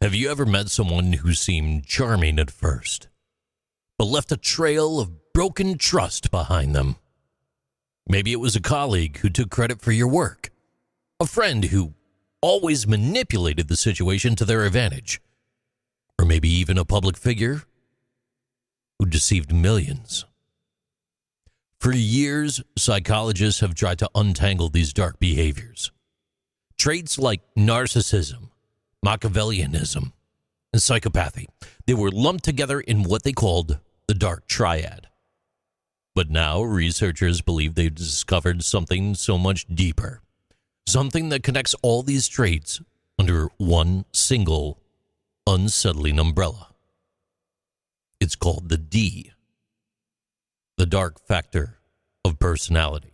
Have you ever met someone who seemed charming at first, but left a trail of broken trust behind them? Maybe it was a colleague who took credit for your work, a friend who always manipulated the situation to their advantage, or maybe even a public figure who deceived millions. For years, psychologists have tried to untangle these dark behaviors. Traits like narcissism, Machiavellianism, and psychopathy, they were lumped together in what they called the dark triad. But now researchers believe they've discovered something so much deeper, something that connects all these traits under one single unsettling umbrella. It's called the D, the dark factor of personality.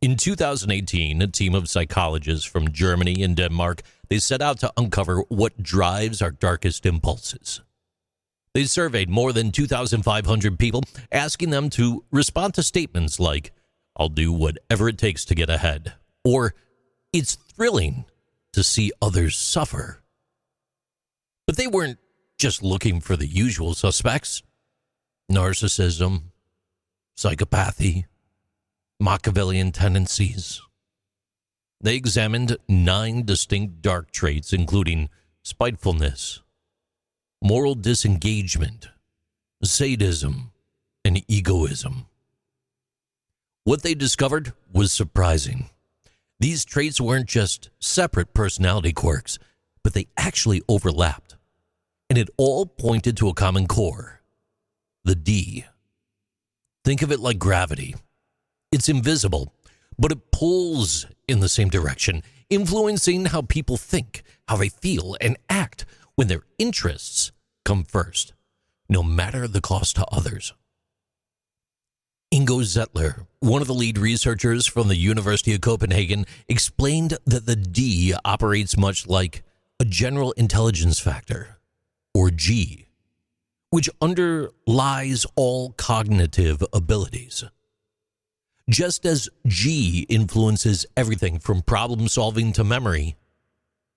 In 2018, a team of psychologists from Germany and Denmark, they set out to uncover what drives our darkest impulses. They surveyed more than 2,500 people, asking them to respond to statements like, "I'll do whatever it takes to get ahead," or "It's thrilling to see others suffer." But they weren't just looking for the usual suspects: narcissism, psychopathy, Machiavellian tendencies. They examined 9 distinct dark traits, including spitefulness, moral disengagement, sadism, and egoism. What they discovered was surprising. These traits weren't just separate personality quirks, but they actually overlapped. And it all pointed to a common core: the D. Think of it like gravity. It's invisible, but it pulls in the same direction, influencing how people think, how they feel, and act when their interests come first, no matter the cost to others. Ingo Zettler, one of the lead researchers from the University of Copenhagen, explained that the D operates much like a general intelligence factor, or G, which underlies all cognitive abilities. Just as G influences everything from problem solving to memory,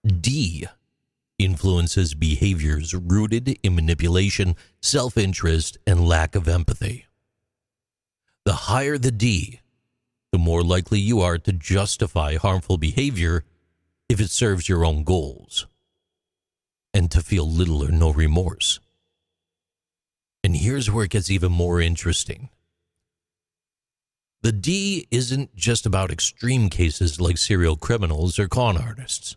D influences behaviors rooted in manipulation, self-interest, and lack of empathy. The higher the D, the more likely you are to justify harmful behavior if it serves your own goals, and to feel little or no remorse. And here's where it gets even more interesting. The D isn't just about extreme cases like serial criminals or con artists.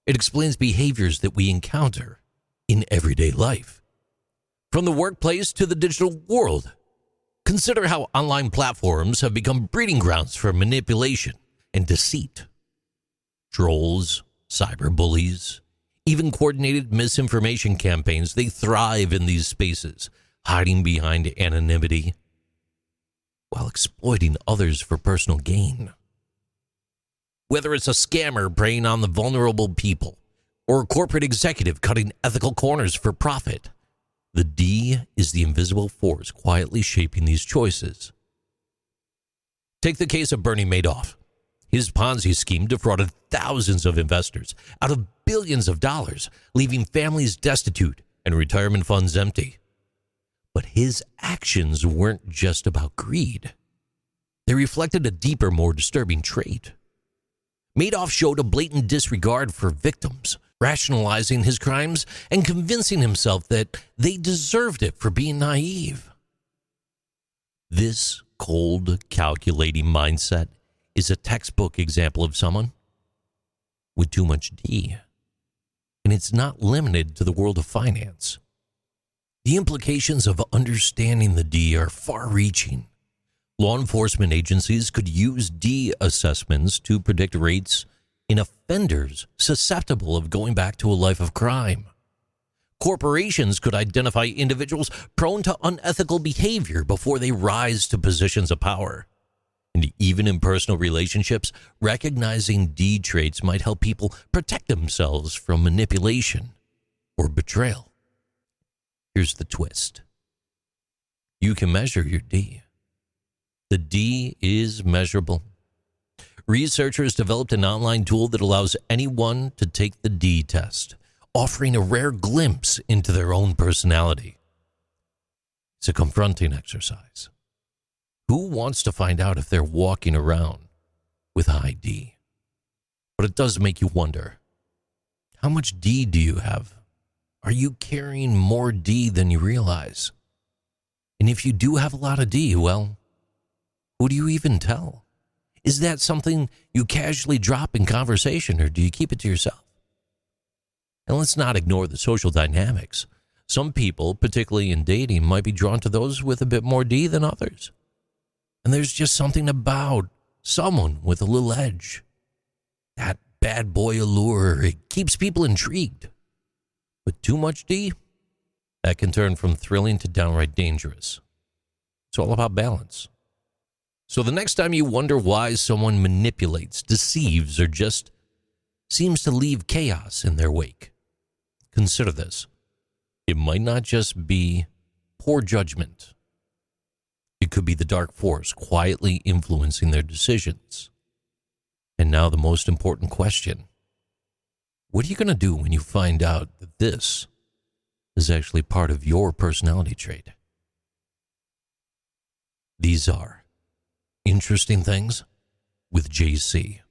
It explains behaviors that we encounter in everyday life. From the workplace to the digital world, consider how online platforms have become breeding grounds for manipulation and deceit. Trolls, cyberbullies, even coordinated misinformation campaigns, they thrive in these spaces, hiding behind anonymity while exploiting others for personal gain. Whether it's a scammer preying on the vulnerable people or a corporate executive cutting ethical corners for profit, the D is the invisible force quietly shaping these choices. Take the case of Bernie Madoff. His Ponzi scheme defrauded thousands of investors out of billions of dollars, leaving families destitute and retirement funds empty. But his actions weren't just about greed. They reflected a deeper, more disturbing trait. Madoff showed a blatant disregard for victims, rationalizing his crimes and convincing himself that they deserved it for being naive. This cold, calculating mindset is a textbook example of someone with too much D. And it's not limited to the world of finance. The implications of understanding the D are far-reaching. Law enforcement agencies could use D assessments to predict rates in offenders susceptible of going back to a life of crime. Corporations could identify individuals prone to unethical behavior before they rise to positions of power. And even in personal relationships, recognizing D traits might help people protect themselves from manipulation or betrayal. Here's the twist. You can measure your D. The D is measurable. Researchers developed an online tool that allows anyone to take the D test. offering a rare glimpse into their own personality. It's a confronting exercise. Who wants to find out if they're walking around with high D? But it does make you wonder, how much D do you have? Are you carrying more D than you realize? And if you do have a lot of D, well, who do you even tell? Is that something you casually drop in conversation, or do you keep it to yourself? And let's not ignore the social dynamics. Some people, particularly in dating, might be drawn to those with a bit more D than others. And there's just something about someone with a little edge. That bad boy allure, it keeps people intrigued. With too much D, that can turn from thrilling to downright dangerous. It's all about balance. So the next time you wonder why someone manipulates, deceives, or just seems to leave chaos in their wake, consider this. It might not just be poor judgment. It could be the dark force quietly influencing their decisions. And now the most important question. What are you going to do when you find out that this is actually part of your personality trait? These are Interesting Things with JC.